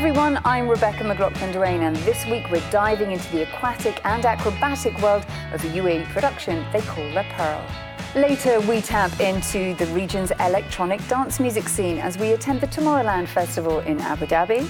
everyone, I'm Rebecca McLaughlin-Duane, and this week we're diving into the aquatic and acrobatic world of a UAE production they call La Perle. Later, we tap into the region's electronic dance music scene as we attend the Tomorrowland festival in Abu Dhabi.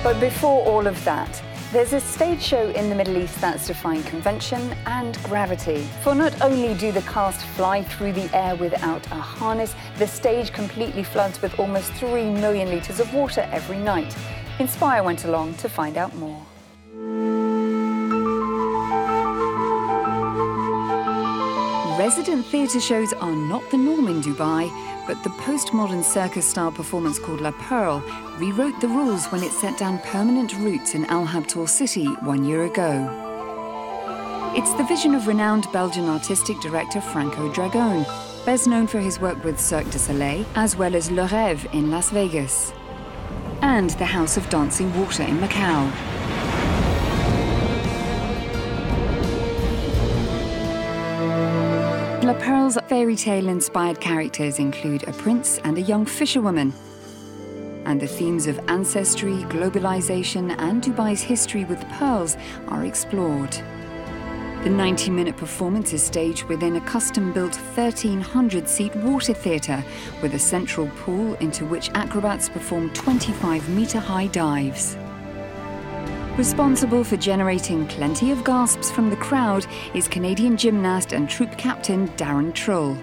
But before all of that, there's a stage show in the Middle East that's defying convention and gravity. For not only do the cast fly through the air without a harness, the stage completely floods with almost 3 million litres of water every night. Inspire went along to find out more. Resident theatre shows are not the norm in Dubai, but the postmodern circus-style performance called La Perle rewrote the rules when it set down permanent roots in Al Habtoor city 1 year ago. It's the vision of renowned Belgian artistic director Franco Dragone, best known for his work with Cirque du Soleil, as well as Le Rêve in Las Vegas, and the House of Dancing Water in Macau. La Perle's fairy tale-inspired characters include a prince and a young fisherwoman. And the themes of ancestry, globalization, and Dubai's history with pearls are explored. The 90-minute performance is staged within a custom-built 1,300-seat water theatre with a central pool into which acrobats perform 25-metre-high dives. Responsible for generating plenty of gasps from the crowd is Canadian gymnast and troupe captain Darren Trull.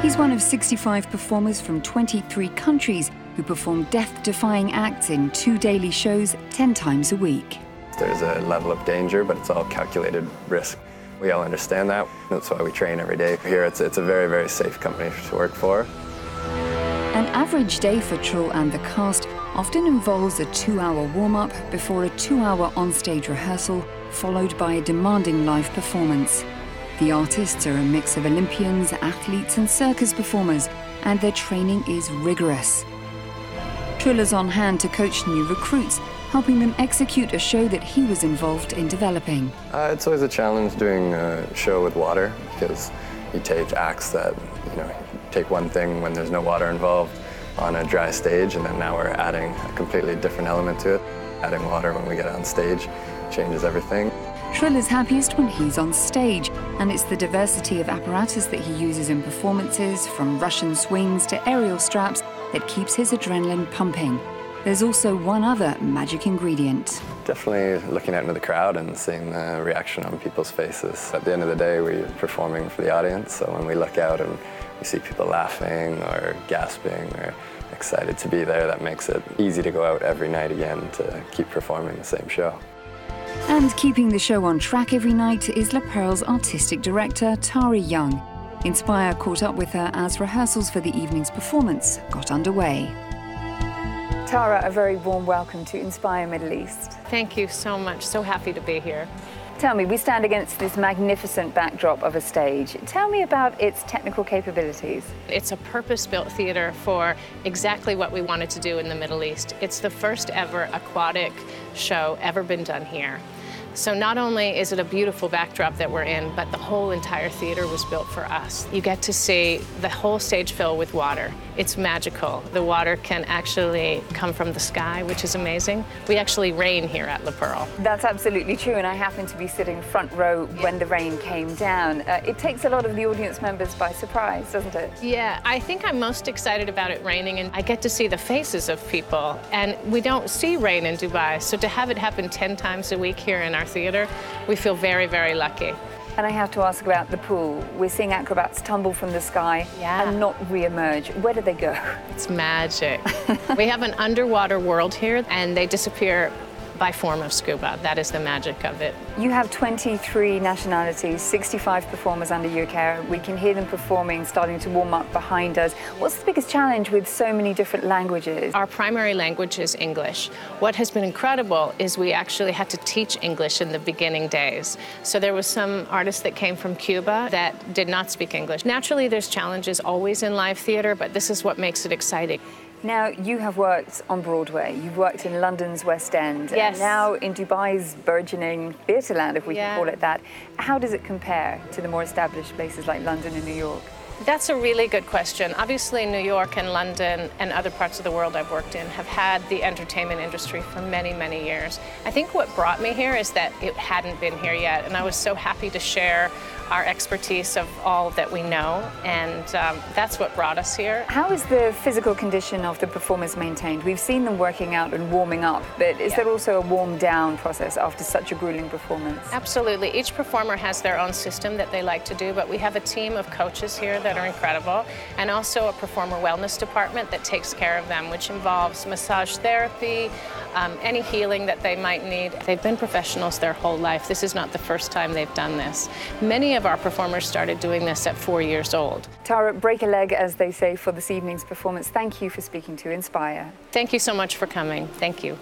He's one of 65 performers from 23 countries who perform death-defying acts in 2 daily shows 10 times a week. There's a level of danger, but it's all calculated risk. We all understand that. That's why we train every day. Here it's a very, very safe company to work for. An average day for Trull and the cast often involves a 2-hour warm-up before a 2-hour on-stage rehearsal, followed by a demanding live performance. The artists are a mix of Olympians, athletes and circus performers, and their training is rigorous. Trull is on hand to coach new recruits, helping them execute a show that he was involved in developing. It's always a challenge doing a show with water, because you take acts that, take one thing when there's no water involved on a dry stage, and then now we're adding a completely different element to it. Adding water when we get on stage changes everything. Trull is happiest when he's on stage, and it's the diversity of apparatus that he uses in performances, from Russian swings to aerial straps, that keeps his adrenaline pumping. There's also one other magic ingredient. Definitely looking out into the crowd and seeing the reaction on people's faces. At the end of the day, we're performing for the audience, so when we look out and we see people laughing or gasping or excited to be there, that makes it easy to go out every night again to keep performing the same show. And keeping the show on track every night is La Perle's artistic director, Tara Young. Inspire caught up with her as rehearsals for the evening's performance got underway. Tara, a very warm welcome to Inspire Middle East. Thank you so much. So happy to be here. Tell me, we stand against this magnificent backdrop of a stage. Tell me about its technical capabilities. It's a purpose-built theater for exactly what we wanted to do in the Middle East. It's the first ever aquatic show ever been done here. So not only is it a beautiful backdrop that we're in, but the whole entire theater was built for us. You get to see the whole stage fill with water. It's magical. The water can actually come from the sky, which is amazing. We actually rain here at La Perle. That's absolutely true, and I happened to be sitting front row when the rain came down. It takes a lot of the audience members by surprise, doesn't it? Yeah, I think I'm most excited about it raining, and I get to see the faces of people, and we don't see rain in Dubai, so to have it happen 10 times a week here in our theater, we feel very, very lucky. And I have to ask about the pool. We're seeing acrobats tumble from the sky and not re-emerge. Where do they go? It's magic. We have an underwater world here, and they disappear by form of scuba. That is the magic of it. You have 23 nationalities, 65 performers under your care. We can hear them performing, starting to warm up behind us. What's the biggest challenge with so many different languages? Our primary language is English. What has been incredible is we actually had to teach English in the beginning days. So there was some artists that came from Cuba that did not speak English. Naturally, there's challenges always in live theater, but this is what makes it exciting. Now, you have worked on Broadway, you've worked in London's West End, yes, and now in Dubai's burgeoning theatreland, if we can call it that. How does it compare to the more established places like London and New York? That's a really good question. Obviously, New York and London and other parts of the world I've worked in have had the entertainment industry for many, many years. I think what brought me here is that it hadn't been here yet, and I was so happy to share our expertise of all that we know, and that's what brought us here. How is the physical condition of the performers maintained? We've seen them working out and warming up, but is there also a warm down process after such a grueling performance? Absolutely. Each performer has their own system that they like to do, but we have a team of coaches here that are incredible, and also a performer wellness department that takes care of them, which involves massage therapy, any healing that they might need. They've been professionals their whole life. This is not the first time they've done this. Many of our performers started doing this at 4 years old. Tara, break a leg, as they say, for this evening's performance. Thank you for speaking to Inspire. Thank you so much for coming. Thank you.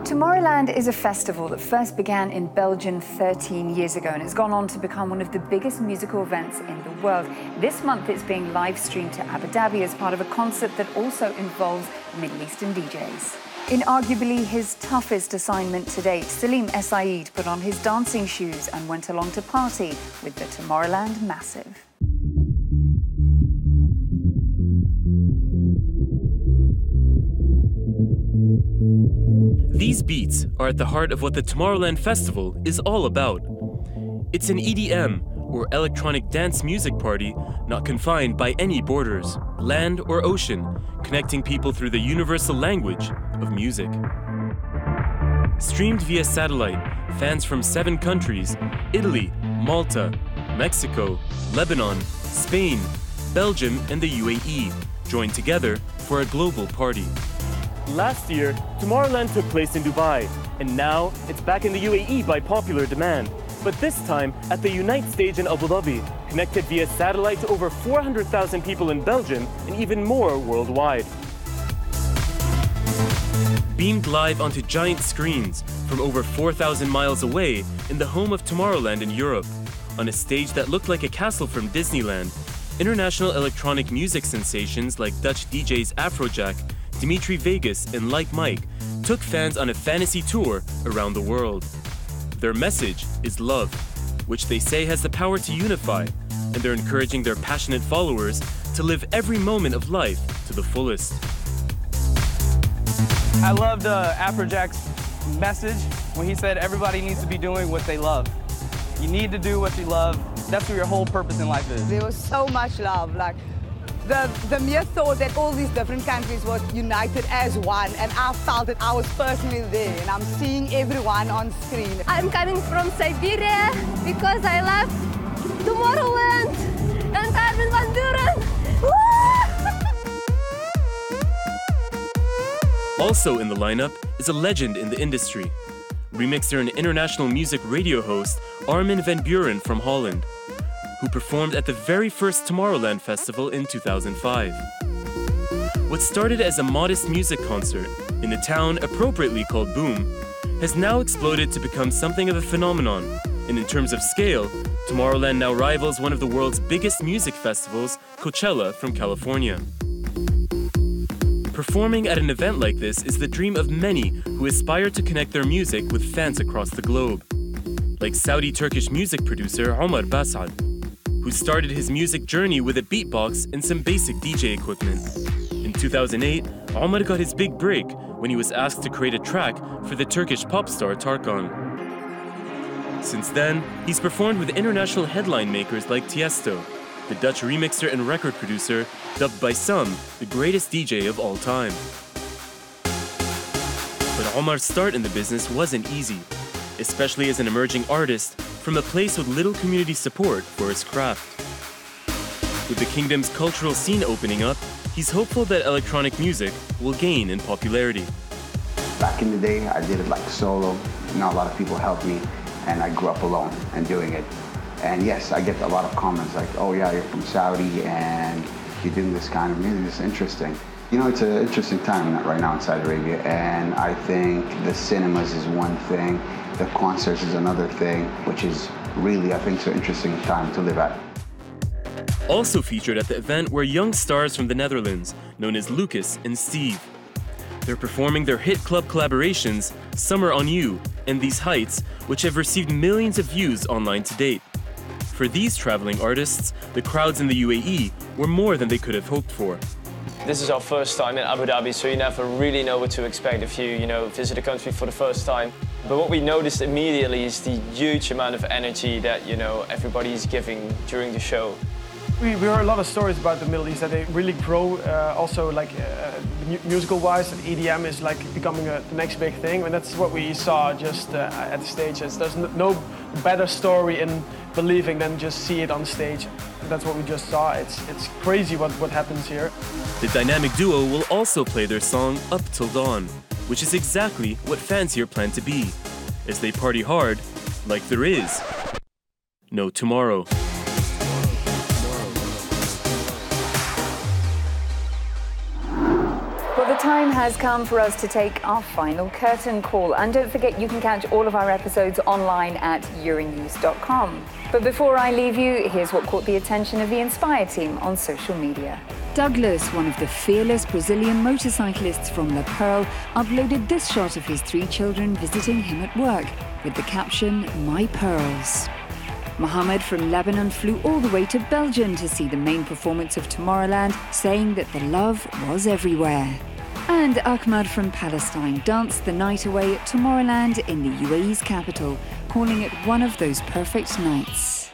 Tomorrowland is a festival that first began in Belgium 13 years ago and has gone on to become one of the biggest musical events in the world. This month it's being live streamed to Abu Dhabi as part of a concert that also involves Middle Eastern DJs. In arguably his toughest assignment to date, Salim Essaid put on his dancing shoes and went along to party with the Tomorrowland Massive. These beats are at the heart of what the Tomorrowland Festival is all about. It's an EDM, or electronic dance music party, not confined by any borders, land or ocean, connecting people through the universal language of music. Streamed via satellite, fans from 7 countries, Italy, Malta, Mexico, Lebanon, Spain, Belgium, and the UAE, joined together for a global party. Last year, Tomorrowland took place in Dubai, and now it's back in the UAE by popular demand. But this time at the Unite stage in Abu Dhabi, connected via satellite to over 400,000 people in Belgium and even more worldwide. Beamed live onto giant screens from over 4,000 miles away in the home of Tomorrowland in Europe, on a stage that looked like a castle from Disneyland, international electronic music sensations like Dutch DJs Afrojack, Dimitri Vegas, and Like Mike took fans on a fantasy tour around the world. Their message is love, which they say has the power to unify, and they're encouraging their passionate followers to live every moment of life to the fullest. I loved Afrojack's message when he said everybody needs to be doing what they love. You need to do what you love. That's what your whole purpose in life is. There was so much love. Like, the mere thought that all these different countries were united as one, and I felt that I was personally there, and I'm seeing everyone on screen. I'm coming from Siberia because I love Tomorrowland and Armin van Buuren. Also in the lineup is a legend in the industry, remixer and international music radio host Armin van Buuren from Holland, who performed at the very first Tomorrowland Festival in 2005. What started as a modest music concert in a town appropriately called Boom has now exploded to become something of a phenomenon, and in terms of scale, Tomorrowland now rivals one of the world's biggest music festivals, Coachella from California. Performing at an event like this is the dream of many who aspire to connect their music with fans across the globe, like Saudi-Turkish music producer Omar Basad, who started his music journey with a beatbox and some basic DJ equipment. In 2008, Omar got his big break when he was asked to create a track for the Turkish pop star Tarkan. Since then, he's performed with international headline makers like Tiesto, the Dutch remixer and record producer, dubbed by some the greatest DJ of all time. But Omar's start in the business wasn't easy, especially as an emerging artist from a place with little community support for his craft. With the kingdom's cultural scene opening up, he's hopeful that electronic music will gain in popularity. Back in the day, I did it like solo. Not a lot of people helped me, and I grew up alone and doing it. And yes, I get a lot of comments like, oh yeah, you're from Saudi and you're doing this kind of music, it's interesting. You know, it's an interesting time right now in Saudi Arabia, and I think the cinemas is one thing, the concerts is another thing, which is really, I think, it's an interesting time to live at. Also featured at the event were young stars from the Netherlands, known as Lucas and Steve. They're performing their hit club collaborations, Summer on You, and These Heights, which have received millions of views online to date. For these traveling artists, the crowds in the UAE were more than they could have hoped for. This is our first time in Abu Dhabi, so you never really know what to expect if you, visit a country for the first time. But what we noticed immediately is the huge amount of energy that, everybody is giving during the show. We heard a lot of stories about the Middle East, that they really grow also musical-wise, and EDM is becoming the next big thing, and that's what we saw just at the stage. There's no better story in believing than just see it on stage. That's what we just saw. It's crazy what happens here. The dynamic duo will also play their song Up Till Dawn, which is exactly what fans here plan to be, as they party hard like there is no tomorrow. Well, the time has come for us to take our final curtain call. And don't forget, you can catch all of our episodes online at euronews.com. But before I leave you, here's what caught the attention of the Inspire team on social media. Douglas, one of the fearless Brazilian motorcyclists from Perle, uploaded this shot of his 3 children visiting him at work with the caption, "My Pearls." Mohammed from Lebanon flew all the way to Belgium to see the main performance of Tomorrowland, saying that the love was everywhere. And Ahmad from Palestine danced the night away at Tomorrowland in the UAE's capital, calling it one of those perfect nights.